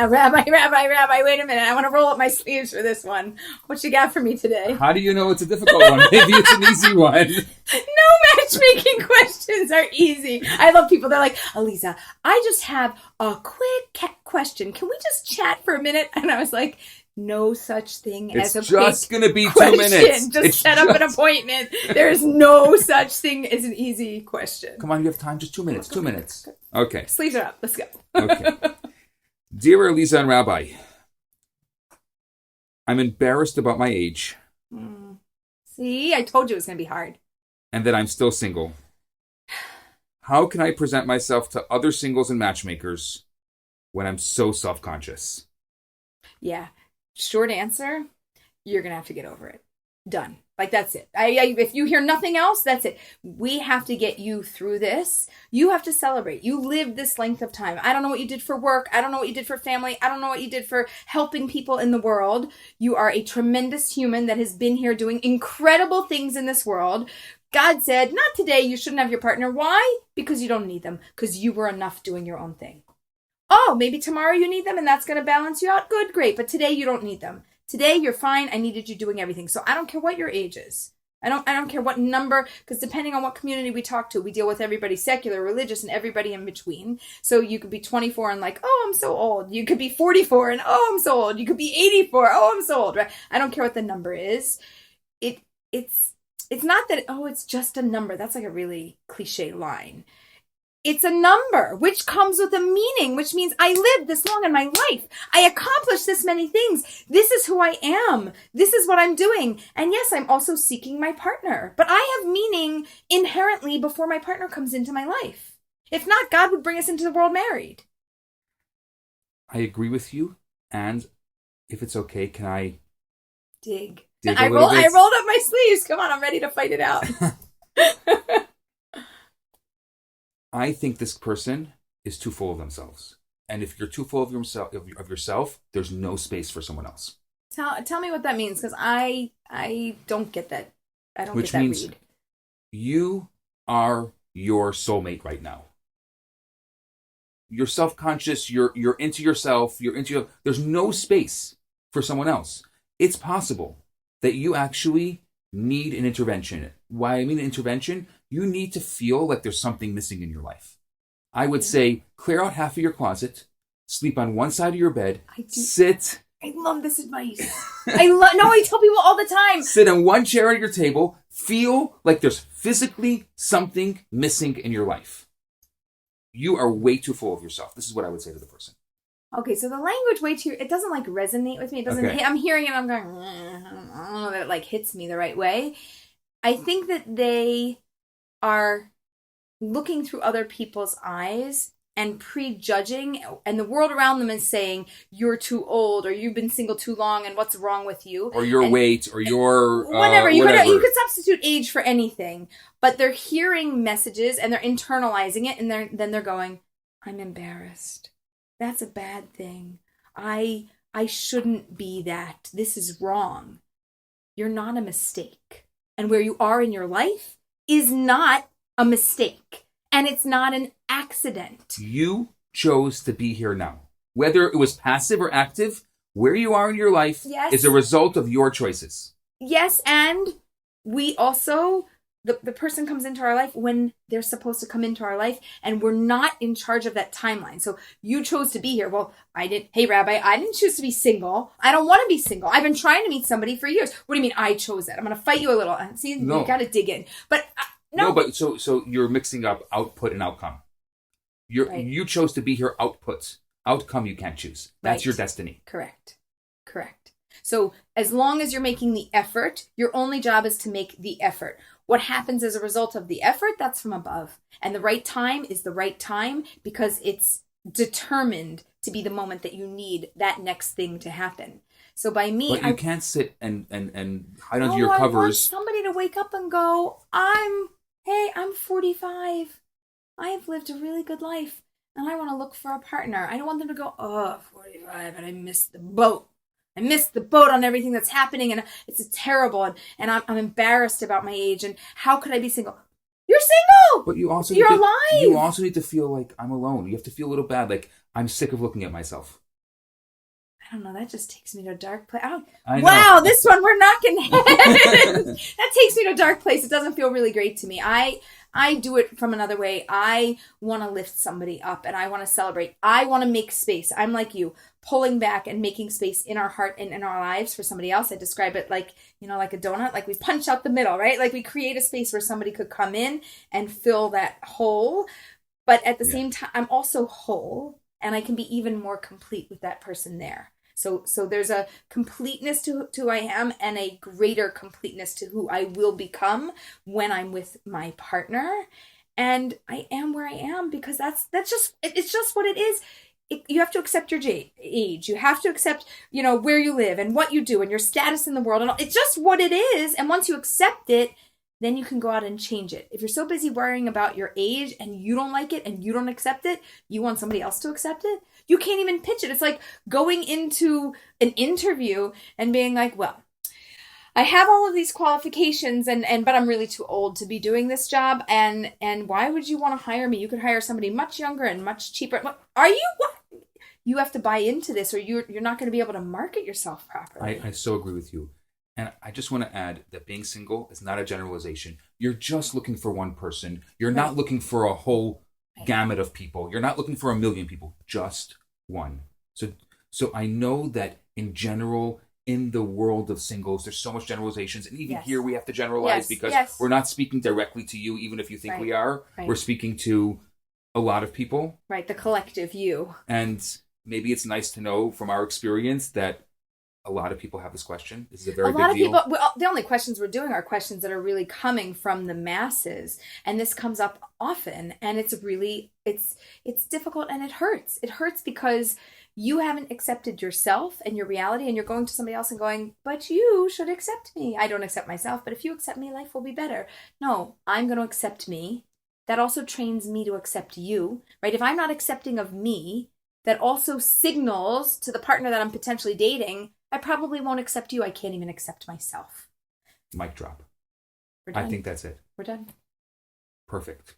Rabbi, wait a minute. I want to roll up my sleeves for this one. What you got for me today? How do you know it's a difficult one? Maybe it's an easy one. No matchmaking questions are easy. I love people. They're like, Aleeza, I just have a quick question. Can we just chat for a minute? And I was like, no such thing as a quick question. It's just going to be 2 minutes. Just set up an appointment. There is no such thing as an easy question. Come on, you have time. Just 2 minutes. 2 minutes. Okay. Sleeves are up. Let's go. Okay. Dear Aleeza and Rabbi, I'm embarrassed about my age. See, I told you it was going to be hard. And that I'm still single. How can I present myself to other singles and matchmakers when I'm so self-conscious? Yeah. Short answer, you're going to have to get over it. Done. Like, that's it. If you hear nothing else, that's it. We have to get you through this. You have to celebrate. You lived this length of time. I don't know what you did for work. I don't know what you did for family. I don't know what you did for helping people in the world. You are a tremendous human that has been here doing incredible things in this world. God said, not today, you shouldn't have your partner. Why? Because you don't need them. Because you were enough doing your own thing. Oh, maybe tomorrow you need them and that's going to balance you out. Good, great. But today you don't need them. Today you're fine. I needed you doing everything. So I don't care what your age is. I don't care what number, because depending on what community we talk to, we deal with everybody secular, religious, and everybody in between. So you could be 24 and like, oh, I'm so old. You could be 44 and oh, I'm so old. You could be 84. Oh, I'm so old. Right? I don't care what the number is. It's not that, oh, it's just a number. That's like a really cliche line. It's a number, which comes with a meaning, which means I lived this long in my life. I accomplished this many things. This is who I am. This is what I'm doing. And yes, I'm also seeking my partner. But I have meaning inherently before my partner comes into my life. If not, God would bring us into the world married. I agree with you. And if it's okay, can I dig I rolled up my sleeves. Come on, I'm ready to fight it out. I think this person is too full of themselves. And if you're too full of yourself, there's no space for someone else. Tell me what that means, because I don't get that. I don't get that read. Which means you are your soulmate right now. You're self-conscious, you're into yourself, there's no space for someone else. It's possible that you actually need an intervention. Why I mean an intervention, you need to feel like there's something missing in your life. I would say clear out half of your closet, sleep on one side of your bed, sit. I love this advice. I tell people all the time. Sit on one chair at your table, feel like there's physically something missing in your life. You are way too full of yourself. This is what I would say to the person. Okay, so the language it doesn't like resonate with me. It doesn't. Okay. I'm hearing it. I'm going. I don't know that it like hits me the right way. I think that they are looking through other people's eyes and prejudging, and the world around them is saying you're too old, or you've been single too long, and what's wrong with you, or your weight, or your whatever. You could substitute age for anything, but they're hearing messages and they're internalizing it, and then they're going, "I'm embarrassed. That's a bad thing. I shouldn't be that. This is wrong." You're not a mistake. And where you are in your life is not a mistake. And it's not an accident. You chose to be here now. Whether it was passive or active, where you are in your life is a result of your choices. Yes, and we also... The person comes into our life when they're supposed to come into our life, and we're not in charge of that timeline. So you chose to be here. Well, hey, Rabbi, I didn't choose to be single. I don't want to be single. I've been trying to meet somebody for years. What do you mean I chose that? I'm going to fight you a little. See, You got to dig in. But no. But so you're mixing up output and outcome. You chose to be here output. Outcome you can't choose. That's your destiny. Correct. So as long as you're making the effort, your only job is to make the effort. What happens as a result of the effort, that's from above. And the right time is the right time because it's determined to be the moment that you need that next thing to happen. So by me... But you can't sit and hide under your covers. I want somebody to wake up and go, I'm 45. I've lived a really good life and I want to look for a partner. I don't want them to go, 45 and I missed the boat. I missed the boat on everything that's happening, and it's terrible, and I'm embarrassed about my age, and how could I be single? You're single! But you're alive! You also need to feel like I'm alone. You have to feel a little bad, like I'm sick of looking at myself. don't know. That just takes me to a dark place. I know. Wow, this one we're knocking heads. That takes me to a dark place. It doesn't feel really great to me. I do it from another way. I want to lift somebody up and I want to celebrate. I want to make space. I'm like you, pulling back and making space in our heart and in our lives for somebody else. I describe it like, like a donut, like we punch out the middle, right? Like we create a space where somebody could come in and fill that hole. But at the same time, I'm also whole and I can be even more complete with that person there. So there's a completeness to who I am and a greater completeness to who I will become when I'm with my partner. And I am where I am because it's just what it is. You have to accept your age. You have to accept, where you live and what you do and your status in the world. And it's just what it is. And once you accept it, then you can go out and change it. If you're so busy worrying about your age and you don't like it and you don't accept it, you want somebody else to accept it, you can't even pitch it. It's like going into an interview and being like, well, I have all of these qualifications but I'm really too old to be doing this job. And why would you want to hire me? You could hire somebody much younger and much cheaper. Are you? What? You have to buy into this or you're not going to be able to market yourself properly. I so agree with you. And I just want to add that being single is not a generalization. You're just looking for one person. You're not looking for a whole gamut of people. You're not looking for a million people, just one. So I know that in general, in the world of singles, there's so much generalizations. And even here we have to generalize because we're not speaking directly to you, even if you think we are. Right. We're speaking to a lot of people. Right, the collective you. And maybe it's nice to know from our experience that a lot of people have this question. This is a very big deal. A lot of people, the only questions we're doing are questions that are really coming from the masses. And this comes up often. And it's difficult and it hurts. It hurts because you haven't accepted yourself and your reality. And you're going to somebody else and going, but you should accept me. I don't accept myself. But if you accept me, life will be better. No, I'm going to accept me. That also trains me to accept you, right? If I'm not accepting of me, that also signals to the partner that I'm potentially dating, I probably won't accept you. I can't even accept myself. Mic drop. We're done. I think that's it. We're done. Perfect.